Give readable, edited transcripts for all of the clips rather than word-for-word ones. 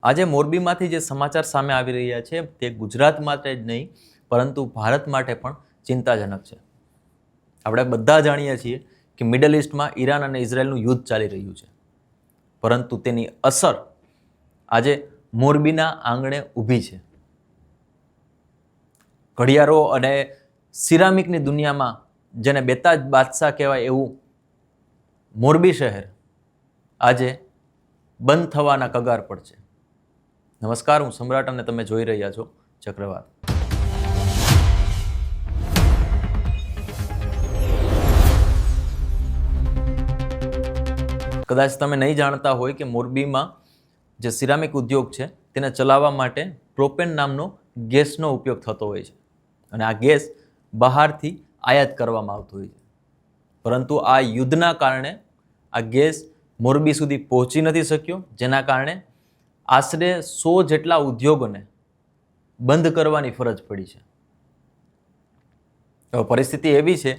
આજે મોરબીમાંથી જે સમાચાર સામે આવી રહ્યા છે તે ગુજરાત માટે જ નહીં પરંતુ ભારત માટે પણ ચિંતાજનક છે. આપણે બધા જાણીએ છીએ કે મિડલ ઇસ્ટમાં ઈરાન અને ઇઝરાયલનું યુદ્ધ ચાલી રહ્યું છે, પરંતુ તેની અસર આજે મોરબીના આંગણે ઊભી છે. ઘડિયાળો અને સિરામિકની દુનિયામાં જેને બેતાજ બાદશાહ કહેવાય એવું મોરબી શહેર આજે બંધ થવાના કગાર પર છે. નમસ્કાર, હું સમ્રાટ અને તમે જોઈ રહ્યા છો ચક્રવાત. કદાચ તમે નહીં જાણતા હોય કે મોરબીમાં જે સિરામિક ઉદ્યોગ છે તેને ચલાવવા માટે પ્રોપેન નામનો ગેસનો ઉપયોગ થતો હોય છે અને આ ગેસ બહારથી આયાત કરવામાં આવતો હોય છે. પરંતુ આ યુદ્ધના કારણે આ ગેસ મોરબી સુધી પહોંચી નથી શક્યો, જેના કારણે આશરે 100 જેટલા ઉદ્યોગોને બંધ કરવાની ફરજ પડી છે. હવે પરિસ્થિતિ એવી છે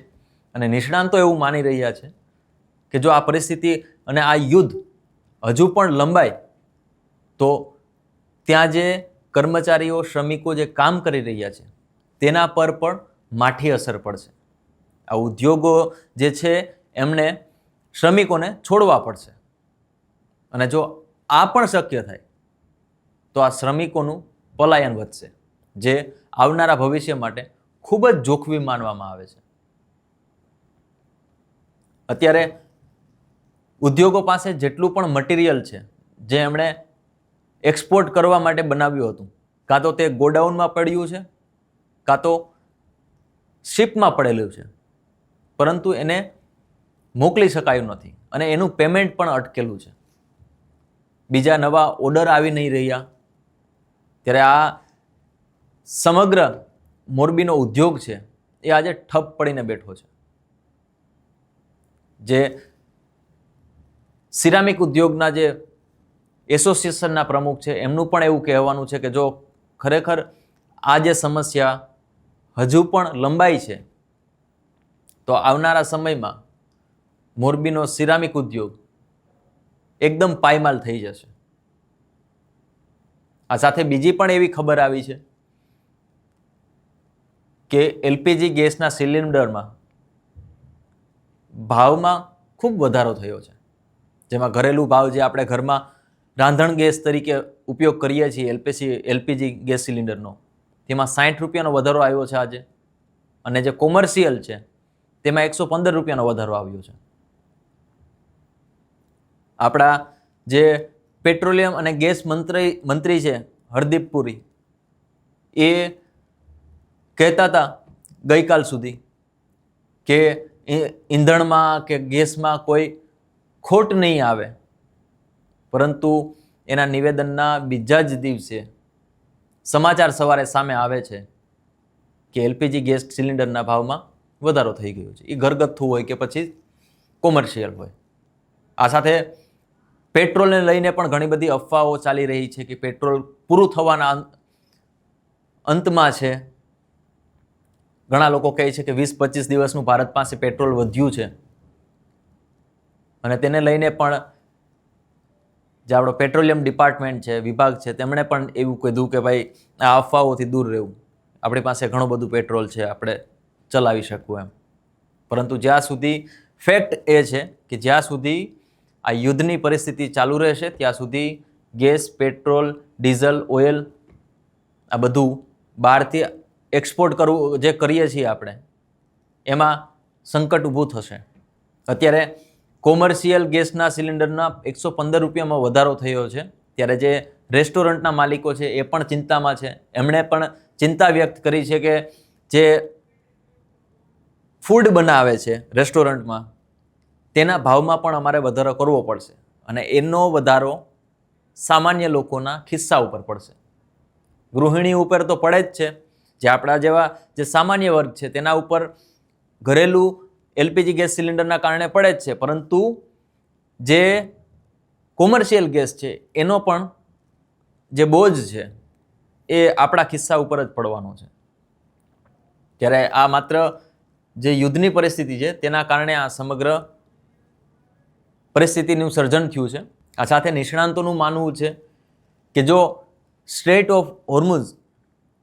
અને નિષ્ણાંતો એવું માની રહ્યા છે કે જો આ પરિસ્થિતિ અને આ યુદ્ધ હજુ પણ લંબાય તો ત્યાં જે કર્મચારીઓ, શ્રમિકો જે કામ કરી રહ્યા છે તેના પર પણ માઠી અસર પડશે. આ ઉદ્યોગો જે છે એમને શ્રમિકોને છોડવા પડશે અને જો આ પણ શક્ય થાય તો આ શ્રમિકોનું પલાયન વધશે, જે આવનારા ભવિષ્ય માટે ખૂબ જ જોખમી માનવામાં આવે છે. અત્યારે ઉદ્યોગો પાસે જેટલું પણ મટીરિયલ છે જે એમણે એક્સપોર્ટ કરવા માટે બનાવ્યું હતું, કાં તો તે ગોડાઉનમાં પડ્યું છે કાં તો શિપમાં પડેલું છે, પરંતુ એને મોકલી શકાયું નથી અને એનું પેમેન્ટ પણ અટકેલું છે. બીજા નવા ઓર્ડર આવી નહીં રહ્યા. ત્યારે આ સમગ્ર મોરબીનો ઉદ્યોગ છે એ આજે ઠપ પડીને બેઠો છે. જે સિરામિક ઉદ્યોગના જે એસોસિએશનના પ્રમુખ છે એમનું પણ એવું કહેવાનું છે કે જો ખરેખર આ જે સમસ્યા હજુ પણ લંબાઈ છે તો આવનારા સમયમાં મોરબીનો સિરામિક ઉદ્યોગ એકદમ પાયમાલ થઈ જશે. આ સાથે બીજી પણ એવી ખબર આવી છે કે એલપીજી ગેસના સિલિન્ડરમાં ભાવમાં ખૂબ વધારો થયો છે. જેમાં ઘરેલું ભાવ જે આપણે ઘરમાં રાંધણ ગેસ તરીકે ઉપયોગ કરીએ છીએ એલપીજી ગેસ સિલિન્ડરનો, તેમાં 60 રૂપિયાનો વધારો આવ્યો છે આજે, અને જે કોમર્શિયલ છે તેમાં 115 રૂપિયાનો વધારો આવ્યો છે. આપણા જે પેટ્રોલિયમ અને ગેસ મંત્રી છે હરદીપ પુરી, એ કહેતા હતા ગઈકાલ સુધી કે ઈંધણમાં કે ગેસમાં કોઈ ખોટ નહીં આવે, પરંતુ એના નિવેદનના બીજા જ દિવસે સમાચાર સવારે સામે આવે છે કે એલપીજી ગેસ સિલિન્ડરના ભાવમાં વધારો થઈ ગયો છે. એ ઘરગથ્થુ હોય કે પછી કોમર્શિયલ હોય. આ સાથે પેટ્રોલને લઈને પણ ઘણી બધી અફવાઓ ચાલી રહી છે કે પેટ્રોલ પૂરું થવાના અંતમાં છે. ઘણા લોકો કહે છે કે 20-25 દિવસનું ભારત પાસે પેટ્રોલ વધ્યું છે અને તેને લઈને પણ જે આપણો પેટ્રોલિયમ ડિપાર્ટમેન્ટ છે, વિભાગ છે, તેમણે પણ એવું કીધું કે ભાઈ આ અફવાઓથી દૂર રહેવું, આપણી પાસે ઘણું બધું પેટ્રોલ છે, આપણે ચલાવી શકવું એમ. પરંતુ જ્યાં સુધી ફેક્ટ એ છે કે જ્યાં સુધી આ યુદ્ધની પરિસ્થિતિ ચાલુ રહેશે ત્યાં સુધી ગેસ, પેટ્રોલ, ડીઝલ, ઓઇલ આ બધું બહારથી એક્સપોર્ટ કરવું જે કરીએ છીએ આપણે, એમાં સંકટ ઊભું થશે. અત્યારે કોમર્શિયલ ગેસના સિલિન્ડરના 115 રૂપિયામાં વધારો થયો છે. ત્યારે જે રેસ્ટોરન્ટના માલિકો છે એ પણ ચિંતામાં છે. એમણે પણ ચિંતા વ્યક્ત કરી છે કે જે ફૂડ બનાવે છે રેસ્ટોરન્ટમાં તેના ભાવમાં પણ અમારે વધારો કરવો પડશે અને એનો વધારો સામાન્ય લોકોના ખિસ્સા ઉપર પડશે. ગૃહિણી ઉપર તો પડે જ છે, જે આપણા જેવા જે સામાન્ય વર્ગ છે તેના ઉપર ઘરેલું એલપીજી ગેસ સિલિન્ડરના કારણે પડે જ છે, પરંતુ જે કોમર્શિયલ ગેસ છે એનો પણ જે બોજ છે એ આપણા ખિસ્સા ઉપર જ પડવાનો છે. ત્યારે આ માત્ર જે યુદ્ધની પરિસ્થિતિ છે તેના કારણે આ સમગ્ર પરિસ્થિતિનું સર્જન થયું છે. આ સાથે નિષ્ણાંતોનું માનવું છે કે જો સ્ટ્રેટ ઓફ હોર્મુઝ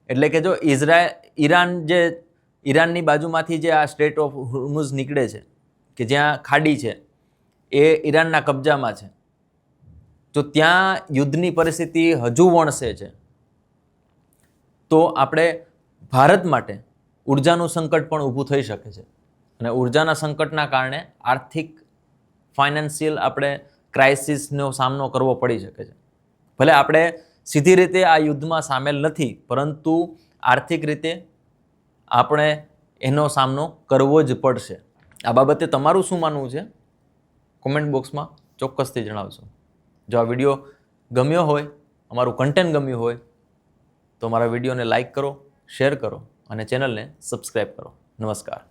એટલે કે જો ઈરાનની બાજુમાંથી જે આ સ્ટ્રેટ ઓફ હોર્મુઝ નીકળે છે, કે જ્યાં ખાડી છે એ ઈરાનના કબજામાં છે, તો ત્યાં યુદ્ધની પરિસ્થિતિ હજુ વણસે છે, તો આપણે ભારત માટે ઉર્જાનું સંકટ પણ ઊભું થઈ શકે છે. અને ઉર્જાના સંકટના કારણે આર્થિક ફાઇનાન્શિયલ આપણે ક્રાઇસિસનો સામનો કરવો પડી શકે છે. ભલે આપણે સીધી રીતે આ યુદ્ધમાં સામેલ નથી, પરંતુ આર્થિક રીતે આપણે એનો સામનો કરવો જ પડશે. આ બાબતે તમારું શું માનવું છે? કોમેન્ટ બોક્સમાં ચોક્કસથી જણાવશો. જો આ વિડીયો ગમ્યો હોય, અમારું કન્ટેન્ટ ગમ્યું હોય, તો અમારા વિડીયોને લાઈક કરો, શેર કરો અને ચેનલને સબસ્ક્રાઈબ કરો. નમસ્કાર.